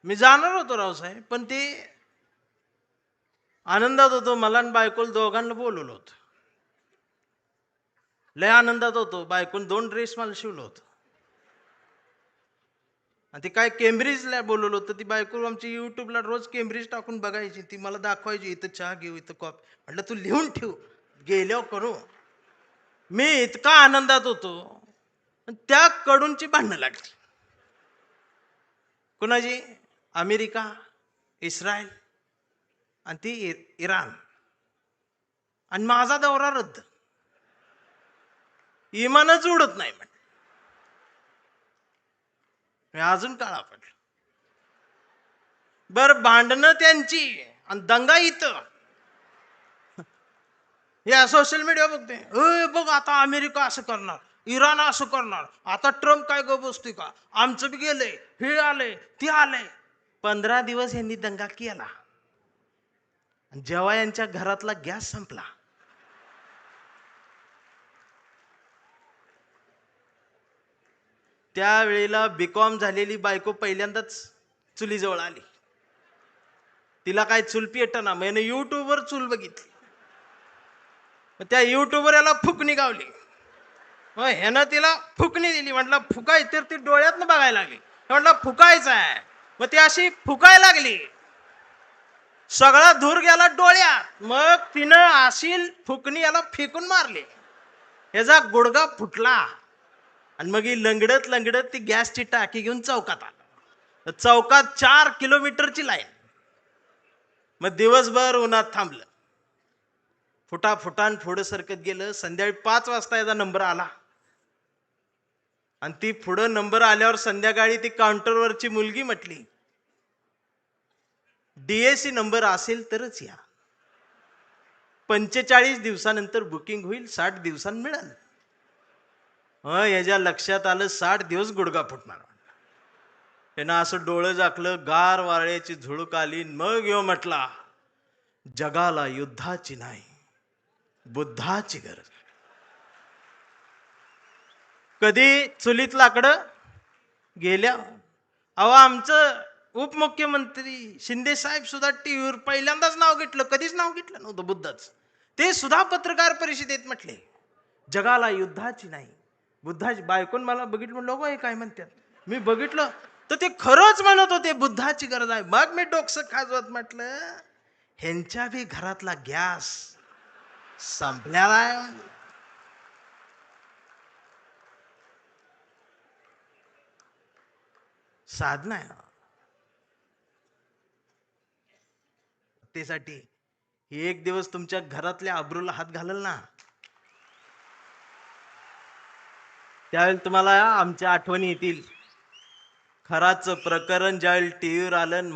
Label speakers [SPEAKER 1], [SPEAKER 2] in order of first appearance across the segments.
[SPEAKER 1] मी जाणार होतो रावसाहेब, पण ते आनंदात होतो. मला आणि बायकोला दोघांना बोलवलं होतं. लय आनंदात होतो. बायकोने 2 ड्रेस मला शिवलं होतं. आणि ते काय केम्ब्रिजला बोलवलं होतं. ती बायको आमची युट्यूबला रोज केम्ब्रिज टाकून बघायची. ती मला दाखवायची, इथं चहा घेऊ, इथं कॉफी. म्हटलं तू लिहून ठेव, गेल्यावर करू. मी इतका आनंदात होतो, त्या कडूनची भांडणं लागली. कुणाची? अमेरिका, इस्रायल आणि ती इराण. आणि माझा दौरा रद्द. इमानच उडत नाही म्हण. मी अजून काळा पडलो. बर भांडणं त्यांची आणि दंगा इथं. या सोशल मीडिया बघते, बघ आता अमेरिका असं करणार, इराण असं करणार, आता ट्रम्प काय गप बसतोय का, आमचं बी गेलंय, हे आलंय ते आलंय. 15 दिवस यांनी दंगा केला. जेव्हा यांच्या घरातला गॅस संपला, त्यावेळेला बीकॉम झालेली बायको पहिल्यांदाच चुलीजवळ आली. तिला काय चूल पेटना, मैंने युट्यूबवर चूल बघितली. त्या युट्यूबवर याला फुकणी गावली. मग ह्यानं तिला फुकणी दिली. म्हटलं फुकाय, तर ती डोळ्यातनं बघायला लागली. म्हटलं फुकायचं आहे. मग ती अशी फुकायला लागली, सगळा धूर गेला डोळ्यात. मग तिनं अशी फुकणी याला फेकून मारली, ह्याचा गुडगा फुटला. आणि मग ही लंगडत लंगडत ती गॅसची टाकी घेऊन चौकात आला. चौकात 4 किलोमीटरची लाईन. मग दिवसभर उन्हात थांबलं. फुटाफुटान पुढं सरकत गेलं. संध्याकाळी 5 वाजता याचा नंबर आला. आणि ती पुढं नंबर आल्यावर संध्याकाळी ती काउंटरवरची मुलगी म्हटली, डीएसी नंबर असेल तरच या, 45 दिवसानंतर बुकिंग होईल, 60 दिवसांनी मिळाल. याच्या लक्षात आलं 60 दिवस गुडगा फुटणार. त्यानं असं डोळं झाकलं, गार वाऱ्याची झुळूक आली. मग यो म्हटला, जगाला युद्धाची नाही, बुद्धाची गरज. कधी चुलीत लाकडं गेल्या. अहो आमचं उपमुख्यमंत्री शिंदे साहेब सुद्धा टीव्हीवर पहिल्यांदाच नाव घेतलं, कधीच नाव घेतलं नव्हतं बुद्धाचं. ते सुद्धा पत्रकार परिषदेत म्हटले, जगाला युद्धाची नाही, बुद्धाची. बायकोन मला बघितलं, लोक हे काय म्हणतात. मी बघितलं तर ते खरंच म्हणत होते, बुद्धाची गरज आहे. मग मी डोकसं खाजवत म्हटलं, ह्यांच्या बी घरातला गॅस संपलेला आहे. साधना आहे. त्यासाठी एक दिवस तुमच्या घरातल्या अब्रूला हात घालल ना, त्यावेळेला तुम्हाला आमच्या आठवणी येतील. खराच प्रकरण ज्यावेळी टीव्हीवर आलं,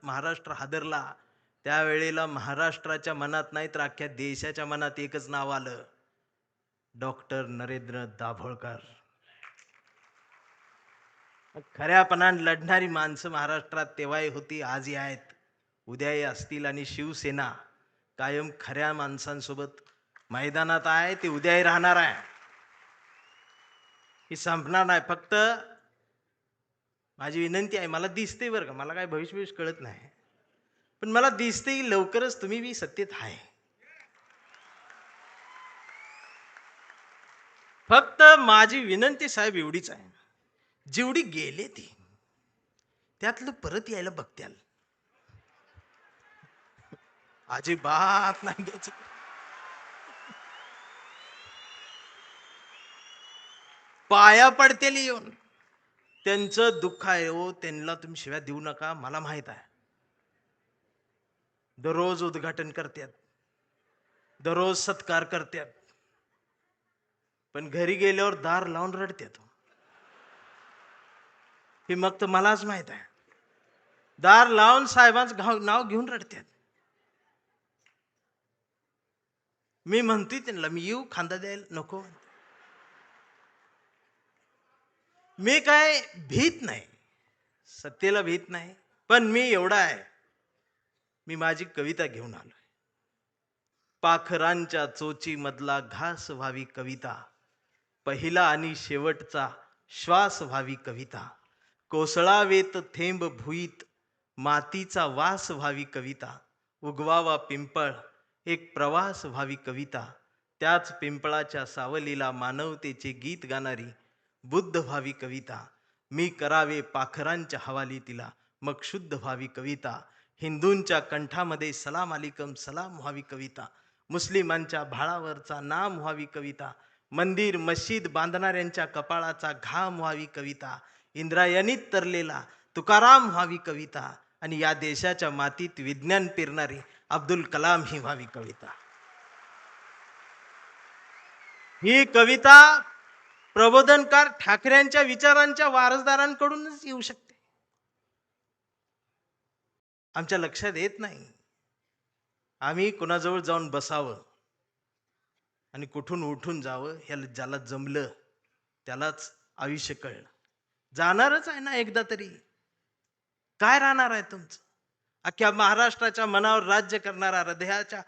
[SPEAKER 1] महाराष्ट्र हादरला, त्यावेळेला महाराष्ट्राच्या मनात नाही तर अख्ख्या देशाच्या मनात एकच नाव आलं, डॉक्टर नरेंद्र दाभोळकर. खऱ्यापणाने लढणारी माणसं महाराष्ट्रात तेव्हाही होती, आजही आहेत, उद्याही असतील. आणि शिवसेना कायम खऱ्या माणसांसोबत मैदानात आहे, ते उद्याही राहणार आहे. ही संपणार नाही. फक्त माझी विनंती आहे, मला दिसते बरं का, मला काय भविष्य कळत नाही, पण मला दिसते लवकरच तुम्ही बी सत्तेत आहे. फक्त माझी विनंती साहेब एवढीच आहे, जेवढी गेले ती त्यातलं परत यायला बघत्याल, अजिबात नाही घ्यायचं. पाया पडतेल येऊन. त्यांचं दुःख आहे हो, त्यांना तुम्ही शिव्या देऊ नका. मला माहित आहे, दररोज उद्घाटन करतात, दररोज सत्कार करतात, पण घरी गेल्यावर दार लावून रडतात. हे मग तर मलाच माहित आहे. दार लावून साहेबांचं नाव घेऊन रडतात. मी म्हणतोय त्यांना, मी येऊ खांदा द्यायला? नको. मी काय भीत नाही, सत्तेला भीत नाही, पण मी एवढा आहे, मी माझी कविता घेऊन आलोय. पाखरांच्या चोची मधला घास व्हावी कविता, पहिला आणि शेवटचा श्वास व्हावी कविता, कोसळावेत थेंब भुईत, मातीचा वास व्हावी कविता, उगवावा पिंपळ, एक प्रवास व्हावी कविता, त्याच पिंपळाच्या सावलीला मानवतेचे गीत गाणारी बुद्ध व्हावी कविता, मी करावे पाखरांच्या हवाली तिला, मग शुद्ध व्हावी कविता, हिंदूंच्या कंठामध्ये सलाम अलिकम सलाम व्हावी कविता, मुस्लिमांच्या भाळावरचा नाम व्हावी कविता, मंदिर मशीद बांधणाऱ्यांच्या कपाळाचा घाम व्हावी कविता, इंद्रायणीत तरलेला तुकाराम व्हावी कविता, आणि या देशाच्या मातीत विज्ञान पेरणारी अब्दुल कलाम ही व्हावी कविता. ही कविता प्रबोधनकार ठाकरेंच्या विचारांच्या वारसदारांकडूनच येऊ शकते. आमच्या लक्षात येत नाही. आम्ही कुणाजवळ जाऊन बसावं आणि कुठून उठून जावं, ह्याला ज्याला जमलं त्यालाच आयुष्य कळलं. जाणारच आहे ना एकदा तरी. काय राहणार आहे तुमचं? अख्ख्या महाराष्ट्राच्या मनावर राज्य करणारा, हृदयाच्या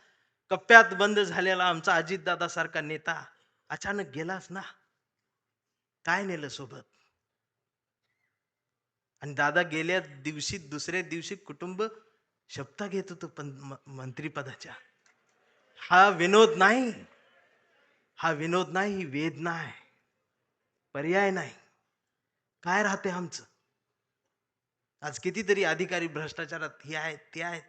[SPEAKER 1] कप्प्यात बंद झालेला आमचा अजितदादा सारखा नेता अचानक गेलाच ना. काय नेलं सोबत? आणि दादा गेल्या दिवशी दुसऱ्या दिवशी कुटुंब शपथा घेत होतं पण मंत्रीपदाच्या. हा विनोद नाही, हा विनोद नाही, ही वेदना आहे, पर्याय नाही. काय राहते आमचं? आज कितीतरी अधिकारी भ्रष्टाचारात हे आहेत ते आहेत.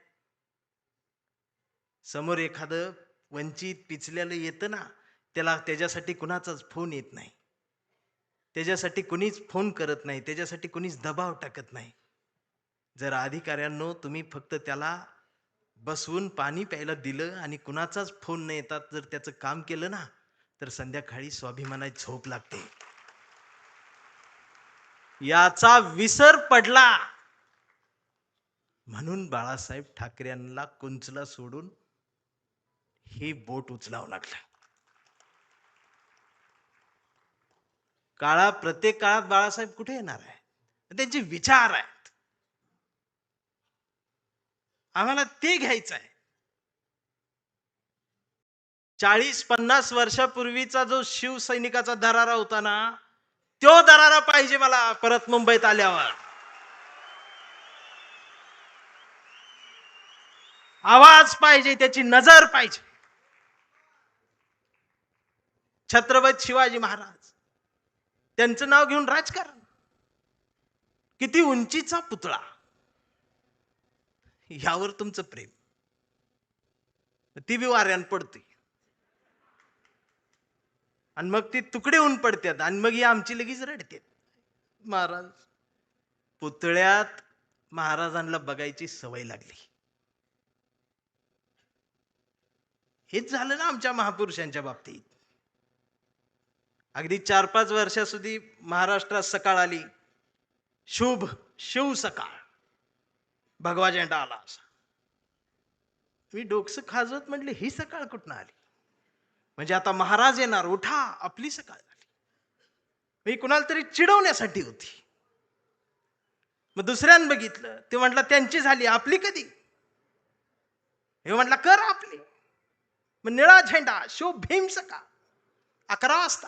[SPEAKER 1] समोर एखादं वंचित पिचलेलं येतं ना, त्याच्यासाठी कुणाचाच फोन येत नाही, त्याच्यासाठी कुणीच फोन करत नाही, त्याच्यासाठी कुणीच दबाव टाकत नाही. जर अधिकाऱ्यांनो तुम्ही फक्त त्याला बसवून पाणी प्यायला दिलं आणि कुणाचाच फोन न येतात जर त्याचं काम केलं ना, तर संध्याकाळी स्वाभिमानाची झोप लागते. याचा विसर पडला म्हणून बाळासाहेब ठाकरेंना कुंचला सोडून हे बोट उचलावं लागलं. प्रत्येक काळात बाळासाहेब कुठे येणार आहे? त्यांचे विचार आहेत, आम्हाला ते घ्यायचं आहे. 40-50 वर्षापूर्वीचा जो शिवसैनिकाचा दरारा होता ना, तो दरारा पाहिजे मला परत मुंबईत आल्यावर. आवाज पाहिजे, त्याची नजर पाहिजे. छत्रपती शिवाजी महाराज, त्यांचं नाव घेऊन राजकारण. किती उंचीचा पुतळा, यावर तुमचं प्रेम. ती बी वाऱ्यान पडते आणि मग ती तुकडे होऊन पडतात आणि मग ही आमची लगेच रडते. महाराज, पुतळ्यात महाराजांना बघायची सवय लागली. हेच झालं ना आमच्या महापुरुषांच्या बाबतीत. अगदी 4-5 वर्षाસુધી महाराष्ट्रात सकाळ आली, शुभ शिव सकाळ, भगवा झेंडा आला असा. मी डोकसं खाजवत म्हटले, ही सकाळ कुठून आली? म्हणजे आता महाराज येणार, उठा, आपली सकाळ झाली. मी कुणाला तरी चिडवण्यासाठी होती. मग दुसऱ्यानं बघितलं, ते म्हटलं त्यांची झाली, आपली कधी? हे म्हटलं कर आपली. मग निळा झेंडा, शुभ भीम सकाळ, 11 वाजता.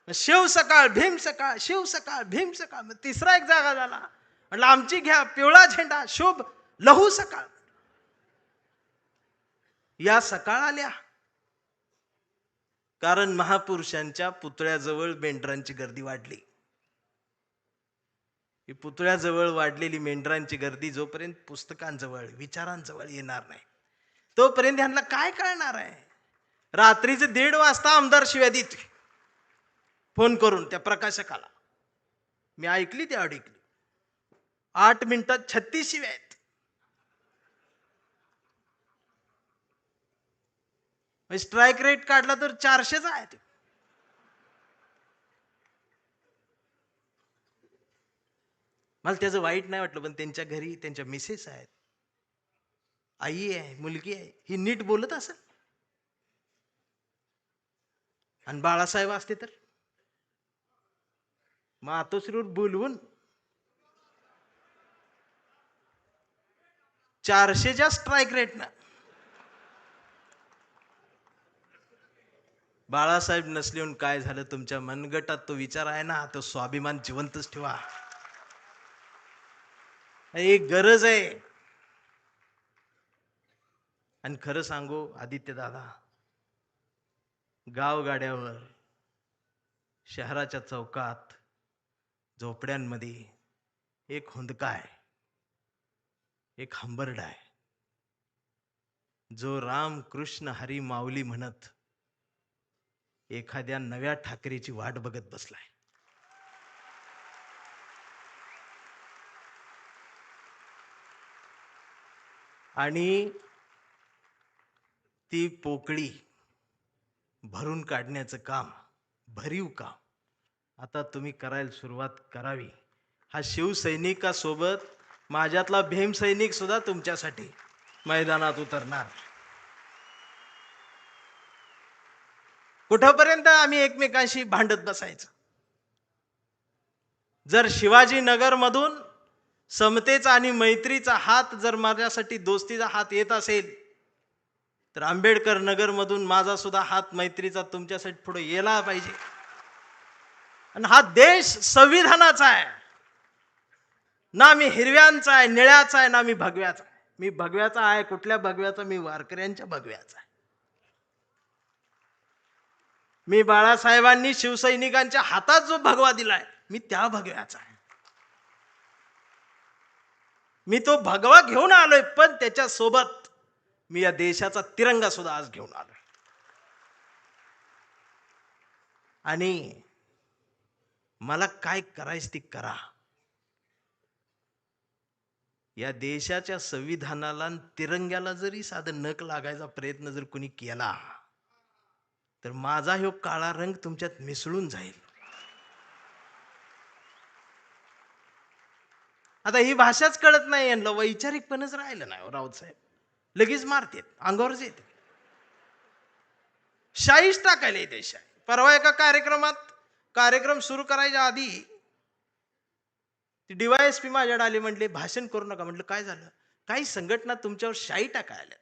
[SPEAKER 1] शिव सकाळ, भीम सकाळ, शिव सकाळ, भीम सकाळ. मग तिसरा एक जागा झाला, म्हटलं आमची घ्या, पिवळा झेंडा, शुभ लहू सकाळ. या सकाळ आल्या कारण महापुरुषांच्या पुतळ्याजवळ मेंढरांची गर्दी वाढली. ही पुतळ्याजवळ वाढलेली मेंढरांची गर्दी जोपर्यंत पुस्तकांजवळ, विचारांजवळ येणार नाही, तोपर्यंत ह्यांना काय कळणार आहे? रात्रीचे 1:30 वाजता आमदार शिव्या देतोय फोन करून त्या प्रकाशकाला. मी ऐकली, ती ऐकली. 8 मिनिटात 36 शिव्या आहेत. स्ट्राईक रेट काढला तर 400च आहे. मला त्याचं वाईट नाही वाटलं, पण त्यांच्या घरी त्यांच्या मिसेस आहेत, आई आहे, मुलगी आहे, ही नीट बोलत असेल. आणि बाळासाहेब असते तर मातोश्रीवर बोलवून 400च्या स्ट्राईक रेट ना. बाळासाहेब नसले काय झालं? तुमच्या मनगटात तो विचार आहे ना, तो स्वाभिमान जिवंतच ठेवा. एक गरज आहे. आणि खरं सांगू आदित्य दादा, गावगाड्यावर, शहराच्या चौकात, झोपड्यांमध्ये एक हुंदका आहे, एक हंबरडा आहे, जो राम कृष्ण हरी माऊली म्हणत एखाद्या नव्या ठाकरेची वाट बघत बसलाय. आणि ती पोकळी भरून काढण्याचं काम, भरीव काम आता तुम्ही करायला सुरुवात करावी. हा शिवसैनिकासोबत माझ्यातला भीमसैनिक सुद्धा तुमच्यासाठी मैदानात उतरणार. कुठपर्यंत आम्ही एकमेकांशी भांडत बसायचं? जर शिवाजीनगर मधून समतेचा आणि मैत्रीचा हात, जर माझ्यासाठी दोस्तीचा हात येत असेल, तर आंबेडकर नगर मधून माझा सुद्धा हात मैत्रीचा तुमच्यासाठी पुढे यायला पाहिजे. आणि हा देश संविधानाचा आहे ना, मी हिरव्यांचा आहे, निळ्याचा आहे, ना मी भगव्याचा आहे. मी भगव्याचा आहे. कुठल्या भगव्याचा? मी वारकऱ्यांच्या भगव्याचा आहे. मी बाळासाहेबांनी शिवसैनिकांच्या हातात जो भगवा दिलाय, मी त्या भगव्याचा आहे. मी तो भगवा घेऊन आलोय, पण त्याच्या सोबत मी या देशाचा तिरंगा सुद्धा आज घेऊन आलोय. आणि मला काय करायचं ती करा. या देशाच्या संविधानाला आणि तिरंग्याला जरी साधं नख लागायचा प्रयत्न जर कोणी केला, तर माझा ह्यो काळा रंग तुमच्यात मिसळून जाईल. आता ही भाषाच कळत नाही यांना, वैचारिकपणच राहिलं नाही. राऊत साहेब लगेच मारतेत, अंगावरच येते, शाईच टाकायला येते शाई. परवा एका कार्यक्रम सुरू करायच्या आधी DYSP माझ्याकडे आले, म्हटले भाषण करू नका. म्हटलं काय झालं? काही संघटना तुमच्यावर शाई टाकायला.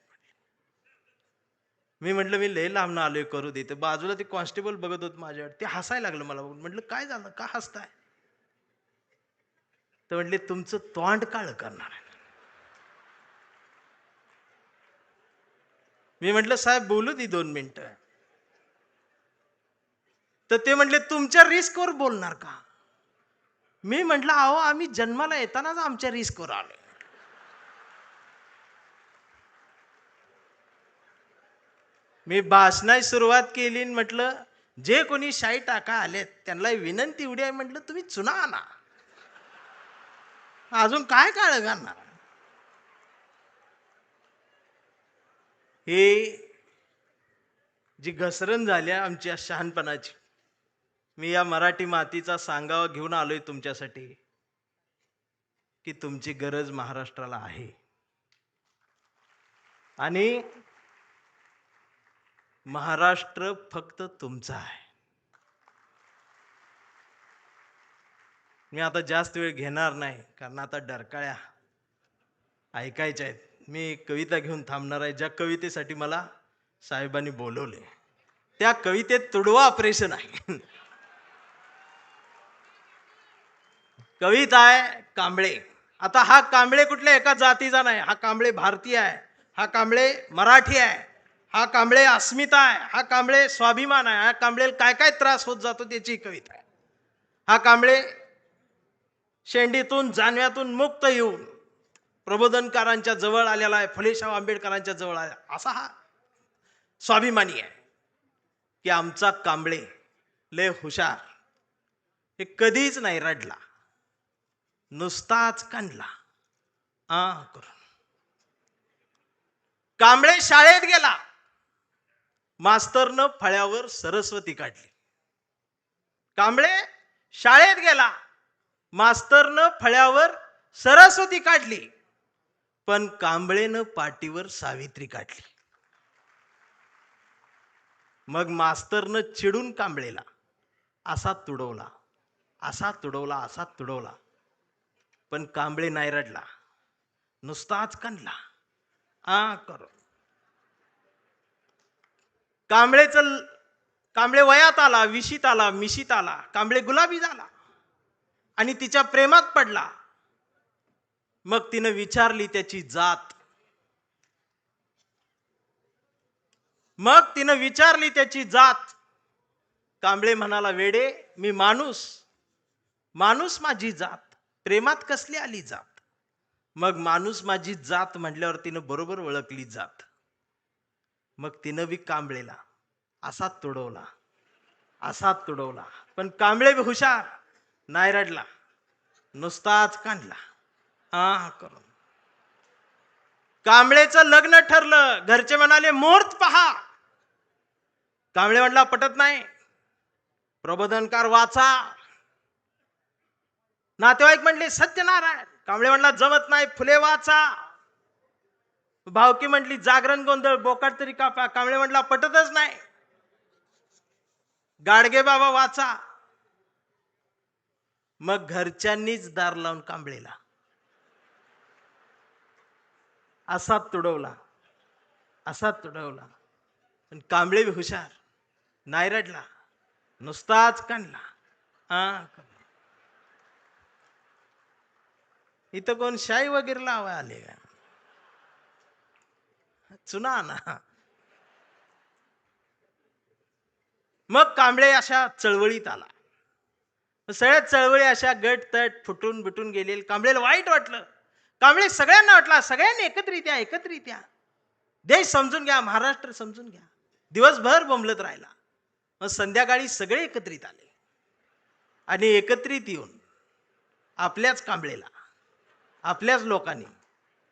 [SPEAKER 1] मी म्हटलं मी लय लांब आलोय, करू देते. बाजूला ते कॉन्स्टेबल बघत होत माझ्यावर, ते हसायला लागलं मला बघून. म्हटलं काय झालं, का हसताय? तर म्हटले तुमचं तोंड काळ करणार आहे. मी म्हटलं साहेब बोलू दे 2 मिनिटं. तर ते म्हटले तुमच्या रिस्कवर बोलणार का? मी म्हटलं अहो आम्ही जन्माला येतानाच आमच्या रिस्कवर आलोय. मी भाषणाची सुरुवात केली, म्हटलं जे कोणी शाई टाका आलेत त्यांना विनंती एवढी आहे, म्हटलं तुम्ही चुना आणा, अजून काय काळ घालणार. हे जी घसरण झाल्या आमच्या शहाणपणाची, मी या मराठी मातीचा सांगावा घेऊन आलोय तुमच्यासाठी की तुमची गरज महाराष्ट्राला आहे. आणि महाराष्ट्र फक्त तुमचा आहे. मी आता जास्त वेळ घेणार नाही, कारण आता डरकाळ्या ऐकायच्या आहेत. मी कविता घेऊन थांबणार आहे, ज्या कवितेसाठी मला साहेबांनी बोलवले. त्या कवितेत तुडवा ऑपरेशन आहे. कविता आहे कांबळे. आता हा कांबळे कुठल्या एका जातीचा नाही, हा कांबळे भारतीय आहे, हा कांबळे मराठी आहे, हा कांबळे अस्मिता आहे, हा कांबळे स्वाभिमान आहे, हा कांबळे काय काय त्रास होत जातो त्याची कविता आहे. हा कांबळे शेंडीतून जानव्यातून मुक्त येऊन प्रबोधनकारांच्या जवळ आलेला आहे, फुलेशाह आंबेडकरांच्या जवळ आला, असा हा स्वाभिमानी आहे की आमचा कांबळे लय हुशार. हे कधीच नाही रडला, नुसताच कांडला करून. कांबळे शाळेत गेला, मास्तरनं फळ्यावर सरस्वती काढली. कांबळे शाळेत गेला, मास्तरनं फळ्यावर सरस्वती काढली, पण कांबळेनं पाटीवर सावित्री काढली. मग मास्तरनं चिडून कांबळेला असा तुडवला, असा तुडवला, असा तुडवला, पण कांबळे नाही रडला, नुसताच कांडला करून. कांबळे वयात आला, विशीत आला, मिशीत आला, कांबळे गुलाबी झाला आणि तिच्या प्रेमात पडला. मग तिनं विचारली त्याची जात. कांबळे म्हणाला, वेडे, मी माणूस, माणूस माझी जात, प्रेमात कसली आली जात. मग माणूस माझी जात म्हटल्यावर तिनं बरोबर ओळखली जात. मग तिनं बी कांबळेला असाच तुडवला. पण कांबळे बी हुशार, नाही रडला, नुसताच कांडला. करून कांबळेचं लग्न ठरलं. घरचे म्हणाले, मुहूर्त पहा. कांबळे म्हटला, पटत नाही, प्रबोधनकार वाचा. नातेवाईक म्हटले, सत्यनारायण. कांबळे म्हटला, जमत नाही, फुले वाचा. भावकी म्हटली, जागरण गोंधळ, बोकाट तरी कापा. कांबळे म्हटला, पटतच नाही, गाडगे बाबा वाचा. मग घरच्यांनीच दार लावून कांबळेला असाच तुडवला. पण कांबळे बी हुशार, नाही रडला, नुसताच कांडला. इथं कोण शाई वगैरे लावा आले का? चुना ना. मग कांबळे अशा चळवळीत आला. सगळ्या चळवळी अशा गट तट फुटून बिटून गेले. कांबळेला वाईट वाटलं. कांबळे सगळ्यांना वाटला, सगळ्यांनी एकत्रित या, देश समजून घ्या, महाराष्ट्र समजून घ्या. दिवसभर बोंबलत राहिला. मग संध्याकाळी सगळे एकत्रित आले आणि एकत्रित येऊन आपल्याच कांबळेला, आपल्याच लोकांनी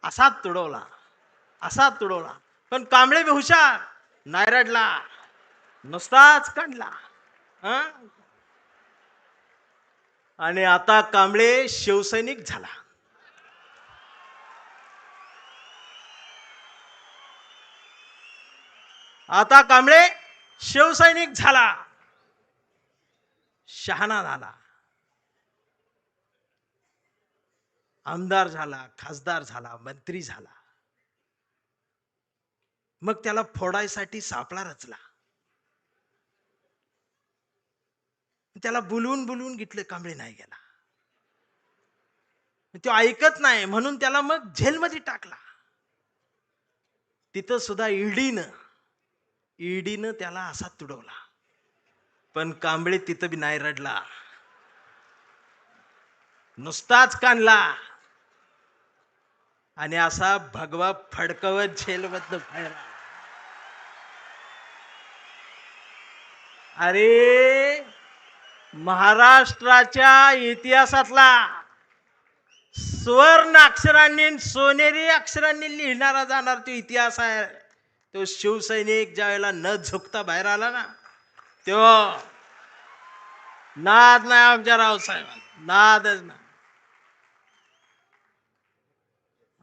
[SPEAKER 1] असाच तुडवला. पण कांबळे बी हुशार, नाही रडला, नुसताच कांडला. आणि आता कांबळे शिवसैनिक झाला. शहाणा झाला, आमदार झाला, खासदार झाला, मंत्री झाला. मग त्याला फोडायसाठी सापळा रचला. त्याला बोलवून घेतलं, कांबळे नाही गेला. तो ऐकत नाही म्हणून त्याला मग जेलमध्ये टाकला. तिथं सुद्धा ईडीनं त्याला असा तुडवला. पण कांबळे तिथं बी नाही रडला, नुसताच कांडला. आणि असा भगवा फडकवत जेलमधनं बाहेर. अरे, महाराष्ट्राच्या इतिहासातला सुवर्ण अक्षरांनी, सोनेरी अक्षरांनी लिहिणारा जाणार तो इतिहास आहे. तो शिवसैनिक ज्या वेळेला न झुकता बाहेर आला ना, तो नाद नाही आमच्या रावसाहेबांना, नादच नाही.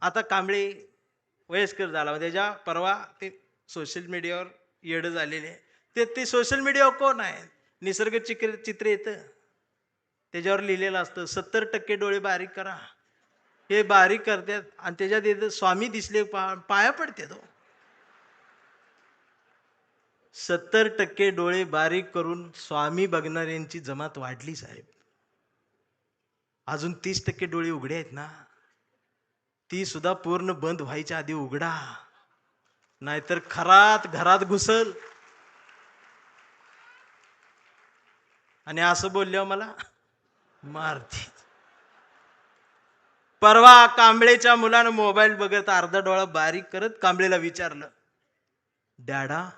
[SPEAKER 1] आता कांबळे वयस्कर झाला. त्याच्या परवा ते सोशल मीडियावर येडं झालेले. ते सोशल मीडियावर कोण आहे, निसर्ग चित्र येतं, त्याच्यावर लिहिलेलं असतं 70% डोळे बारीक करा. हे बारीक करतात आणि त्याच्यात येतं स्वामी दिसले पाया पडते. तो 70% डोळे बारीक करून स्वामी बघणाऱ्यांची जमात वाढली साहेब. अजून 30% डोळे उघडे आहेत ना, ती सुद्धा पूर्ण बंद व्हायच्या आधी उघडा, नाहीतर खरात घरात घुसल. आणि असं बोलल्यावर मला मारते. परवा कांबळेच्या मुलानं मोबाईल बघत अर्धा डोळा बारीक करत कांबळेला विचारलं, डॅडा,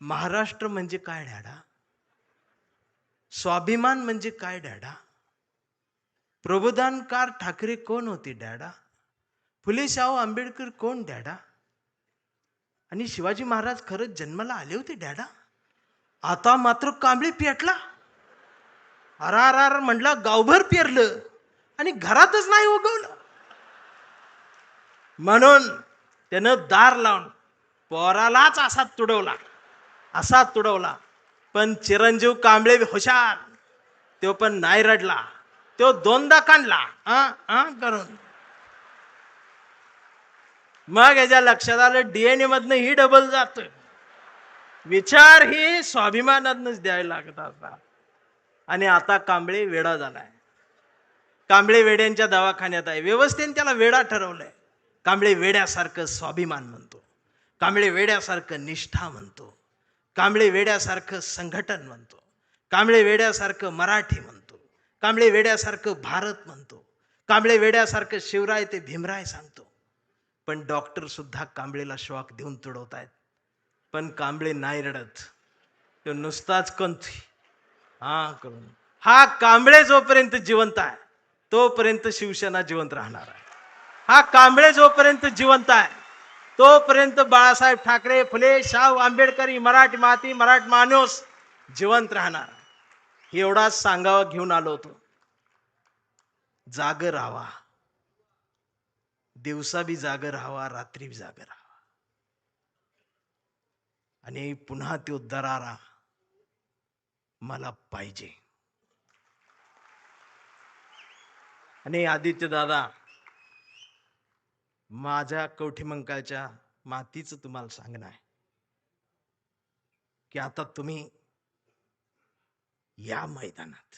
[SPEAKER 1] महाराष्ट्र म्हणजे काय डॅडा? स्वाभिमान म्हणजे काय डॅडा? प्रबोधनकार ठाकरे कोण होते डॅडा? फुले शाहू आंबेडकर कोण डॅडा? आणि शिवाजी महाराज खरंच जन्माला आले होते डॅडा? आता मात्र कांबळे पेटला. अरार म्हटला, गावभर पेरलं आणि घरातच नाही उगवलं. म्हणून त्यानं दार लावून पोरालाच असा तुडवला. पण चिरंजीव कांबळे हुशार, तो पण नाही रडला, तो दोनदा कांडला करून. मग याच्या लक्षात आलं, डीएनए मधनं ही डबल जात, विचार ही स्वाभिमानातनच द्यायला लागत असतात. आणि आता कांबळे वेडा झालाय. कांबळे वेड्यांच्या दवाखान्यात आहे. व्यवस्थेने त्याला वेडा ठरवलंय. कांबळे वेड्यासारखं स्वाभिमान म्हणतो, कांबळे वेड्यासारखं निष्ठा म्हणतो, कांबळे वेड्यासारखं संघटन म्हणतो, कांबळे वेड्यासारखं मराठी म्हणतो, कांबळे वेड्यासारखं भारत म्हणतो, कांबळे वेड्यासारखं शिवराय ते भीमराय सांगतो. पण डॉक्टर सुद्धा कांबळेला शॉक देऊन तुडवतायत. पण कांबळे नाही रडत, तो नुसताच कंथी हा करून. हा कांबळे जोपर्यंत जिवंत आहे तोपर्यंत शिवसेना जिवंत राहणार आहे. हा कांबळे जोपर्यंत जिवंत आहे तोपर्यंत बाळासाहेब ठाकरे, फुले, शाहू आंबेडकरी, मराठी माती, मराठी माणूस जिवंत राहणार. एवढाच सांगावा घेऊन आलो होतो. जागर राहावा, दिवसा बी जागर राहावा, रात्री बी जागर राहावा. आणि पुन्हा तो दरारा मला पाहिजे. आणि आदित्य दादा, माझ्या कवठीमंकाळच्या मातीचं तुम्हाला सांगणं आहे की आता तुम्ही या मैदानात,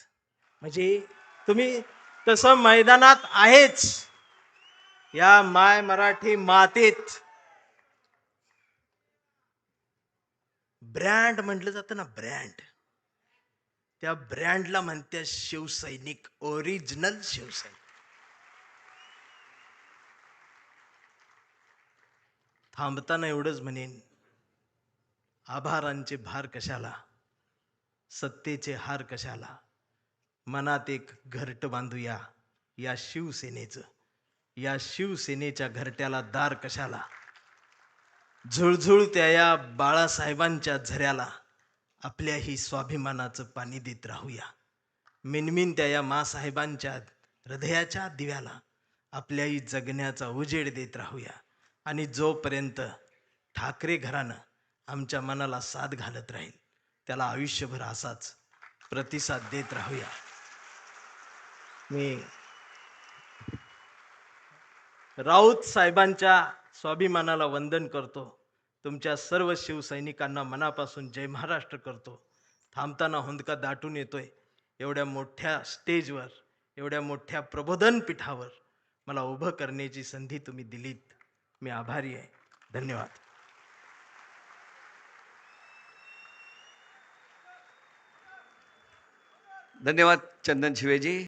[SPEAKER 1] म्हणजे तुम्ही तसं मैदानात आहेच, या माय मराठी मातीत ब्रँड म्हटलं जातं ना, ब्रँड, त्या ब्रँडला म्हणते शिवसैनिक, ओरिजिनल शिवसैनिक. थांबताना एवढंच म्हणेन, आभारांचे भार कशाला, सत्तेचे हार कशाला, मनात एक घरट बांधूया या शिवसेनेचं, या शिवसेनेच्या घरट्याला दार कशाला, झुळझुळ त्या या बाळासाहेबांच्या झऱ्याला आपल्याही स्वाभिमानाचं पाणी देत राहूया. मिनमिन त्या या मासाहेबांच्या हृदयाच्या दिव्याला आपल्याही जगण्याचा उजेड देत राहूया. आणि जोपर्यंत ठाकरे घराणं आमच्या मनाला साथ घालत राहील त्याला आयुष्यभर असाच प्रतिसाद देत राहूया. मी राऊत साहेबांच्या स्वाभिमानाला वंदन करतो. तुमच्या सर्व शिवसैनिकांना मनापासून जय महाराष्ट्र करतो. थांबताना हुंदका दाटून येतोय. एवढ्या मोठ्या स्टेजवर, एवढ्या मोठ्या प्रबोधन पीठावर मला उभं करण्याची संधी तुम्ही दिलीत. मी आभारी आहे. धन्यवाद.
[SPEAKER 2] धन्यवाद चंदन शिवेजी.